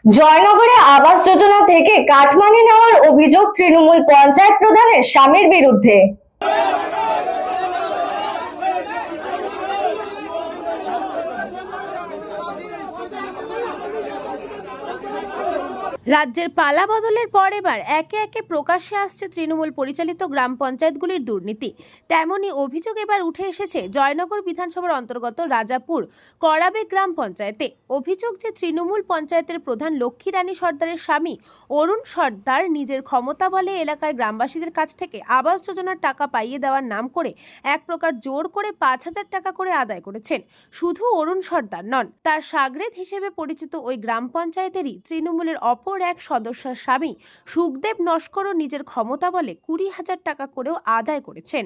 জয়নগরে আবাস যোজনা থেকে কাটমানি নেওয়ার অভিযোগ তৃণমূল পঞ্চায়েত প্রধানের স্বামীর বিরুদ্ধে। রাজ্যের পালা বদলের পর এবার একে একে প্রকাশ্যে আসছে তৃণমূল পরিচালিত গ্রাম পঞ্চায়েতগুলির দুর্নীতি। তেমনই অভিযোগ এবার উঠে এসেছে জয়নগর বিধানসভার অন্তর্গত রাজাপুর করাবে গ্রাম পঞ্চায়েতে। অভিযোগ যে তৃণমূল পঞ্চায়েতের প্রধান লক্ষ্মী রানী সর্দারের স্বামী অরুণ সর্দার নিজের ক্ষমতা বলে এলাকার গ্রামবাসীদের কাছ থেকে আবাস যোজনার টাকা পাইয়ে দেওয়ার নাম করে এক প্রকার জোর করে 5,000 টাকা করে আদায় করেছেন। শুধু অরুণ সর্দার নন, তার সাগরেদ হিসেবে পরিচিত ওই গ্রাম পঞ্চায়েতেরই তৃণমূলের অপর এক সদস্যের স্বামী সুখদেব নস্করও নিজের ক্ষমতা বলে 20,000 টাকা করেও আদায় করেছেন।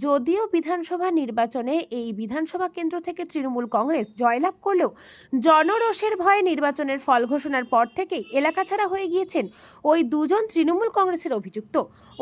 যদিও বিধানসভা নির্বাচনে এই বিধানসভা কেন্দ্র থেকে তৃণমূল কংগ্রেস জয়লাভ করলেও জনরোষের ভয়ে নির্বাচনের ফল ঘোষণার পর থেকেই এলাকা ছাড়া হয়ে গিয়েছেন ওই দুজন তৃণমূল কংগ্রেসের অভিযুক্ত।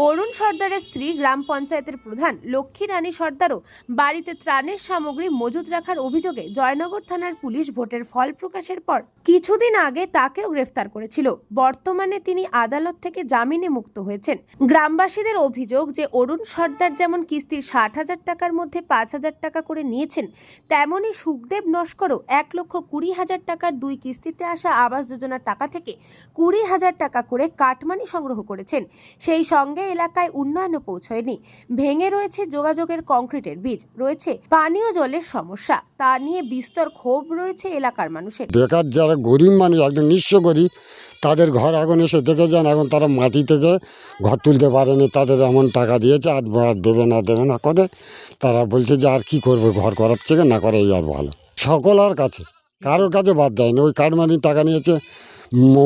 অরুণ সর্দারের স্ত্রী গ্রাম পঞ্চায়েতের প্রধান লক্ষ্মী রানী সর্দারও বাড়িতে ত্রাণের সামগ্রী মজুত রাখার অভিযোগে জয়নগর থানার পুলিশ ভোটের ফল প্রকাশের পর কিছুদিন আগে তাকেও গ্রেফতার করেছিল। বর্তমানে তিনি আদালত থেকে জামিনে মুক্ত হয়েছেন। গ্রামবাসীদের অভিযোগ যে অরুণ সর্দার যেমন কিস্তির 60,000 টাকার মধ্যে 5,000 টাকা করে নিয়েছেন, তেমনি সুখদেব নস্করও 1,20,000 টাকার দুই কিস্তিতে আসা আবাস যোজনার টাকা থেকে 20,000 টাকা করে কাটমানি সংগ্রহ করেছেন। সেই সঙ্গে এলাকায় উন্নয়নও পৌঁছয়নি। ভেঙে রয়েছে যোগাযোগের কংক্রিটের বীজ, রয়েছে পানীয় জলের সমস্যা। তা নিয়ে বিস্তর ক্ষোভ রয়েছে এলাকার মানুষের। বেকার যারা গরিব মানুষ, একদম নিঃস্ব গরিব, তাদের ঘর এখন এসে দেখে যান, এখন তারা মাটি থেকে ঘর তুলতে পারেনি। তাদের এমন টাকা দিয়েছে, আর দেবে না করে তারা বলছে যে আর কি করবে, ঘর করার থেকে না করে এই আর ভালো। সকলের কাছে, কারোর কাছে বাদ দেয়নি। ওই কাটমানির টাকা নিয়েছে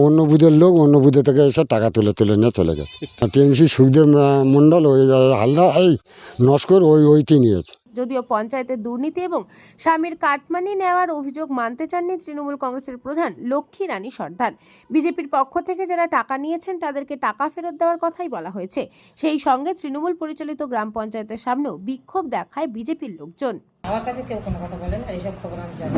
অন্য বুধের লোক, অন্য বুধে থেকে এসে টাকা তুলে নিয়ে চলে গেছে। টিএমসি সুখদেব মণ্ডল, ওই হালদা, এই নস্কর, ওইটি নিয়েছে। যদিও পঞ্চায়েতের দুর্নীতি এবং স্বামীর কাটমানি নেওয়ার অভিযোগ মানতে চাননি তৃণমূল কংগ্রেসের প্রধান লক্ষ্মী রানী সর্দার। বিজেপির পক্ষ থেকে যারা টাকা নিয়েছেন তাদেরকে টাকা ফেরত দেওয়ার কথাই বলা হয়েছে। সেই সঙ্গে তৃণমূল পরিচালিত গ্রাম পঞ্চায়েতের সামনেও বিক্ষোভ দেখায় বিজেপির লোকজন। আমার কাছে কেউ কোনো কথা বলেন, আর এইসব খবর আমি জানি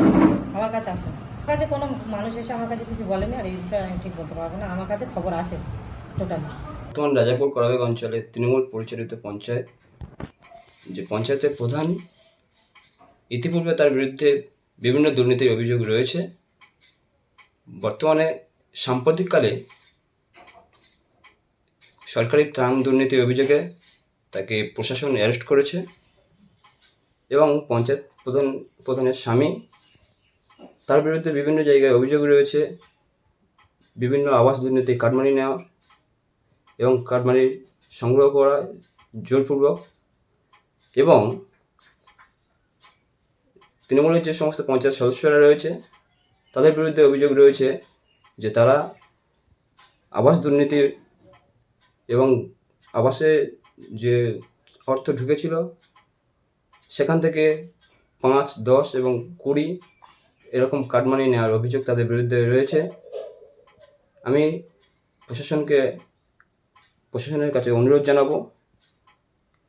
আমার কাছে আসে। আমার কাছে কোনো মানুষ এসে আমার কাছে কিছু বলেনি, আর এই বিষয়ে আমি ঠিক বলতে পারবো না। আমার কাছে খবর আসে টোটালি। বর্তমান রাজাপুর করাবে অঞ্চলে তৃণমূল পরিচালিত পঞ্চায়েত, যে পঞ্চায়েতের প্রধান, ইতিপূর্বে তার বিরুদ্ধে বিভিন্ন দুর্নীতির অভিযোগ রয়েছে। বর্তমানে সাম্প্রতিককালে সরকারি ত্রাণ দুর্নীতির অভিযোগে তাকে প্রশাসন অ্যারেস্ট করেছে এবং পঞ্চায়েত প্রধানের স্বামী, তার বিরুদ্ধে বিভিন্ন জায়গায় অভিযোগ রয়েছে বিভিন্ন আবাস দুর্নীতি, কাটমানি নেওয়ার এবং কাটমানি সংগ্রহ করা জোরপূর্বক। এবং তৃণমূলের যে সমস্ত পঞ্চায়েত সদস্যরা রয়েছে তাদের বিরুদ্ধে অভিযোগ রয়েছে যে তারা আবাস দুর্নীতি এবং আবাসে যে অর্থ ঢুকেছিল সেখান থেকে 5, 10 এবং 20 এরকম কাটমানি নেওয়ার অভিযোগ তাদের বিরুদ্ধে রয়েছে। আমি প্রশাসনের কাছে অনুরোধ জানাবো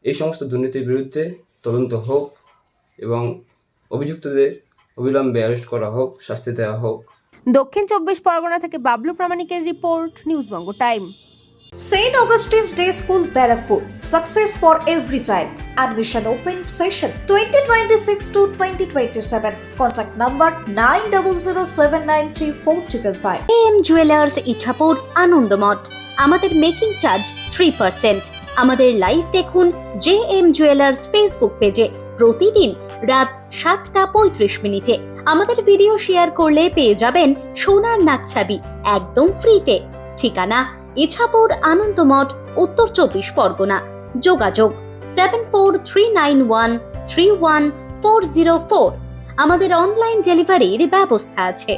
এই সমস্ত দুর্নীতির বিরুদ্ধে তদন্ত হোক এবং অভিযুক্তদের অবিলম্বে অ্যারেস্ট করা হোক, শাস্তি দেওয়া হোক। দক্ষিণ 24 পরগনা থেকে বাবলু প্রামাণিকের report, Newsbangla time. St. Augustine's Day School, Barakpur. Success for every child. Admission open session 2026 to 2027. Contact number 9007934555. AM Jewelers Ichapur Anandamath. আমাদের মেকিং চার্জ 3%। আমাদের লাইভ দেখুন JM Jewelers ফেসবুক পেজে প্রতিদিন রাত 7:35 আমাদের ভিডিও শেয়ার করলে পেয়ে যাবেন সোনার নাকছাবি একদম ফ্রিতে। ঠিকানা ইছাপুর আনন্দমঠ, উত্তর 24 পরগনা। যোগাযোগ 7439131404। আমাদের অনলাইন ডেলিভারির ব্যবস্থা আছে।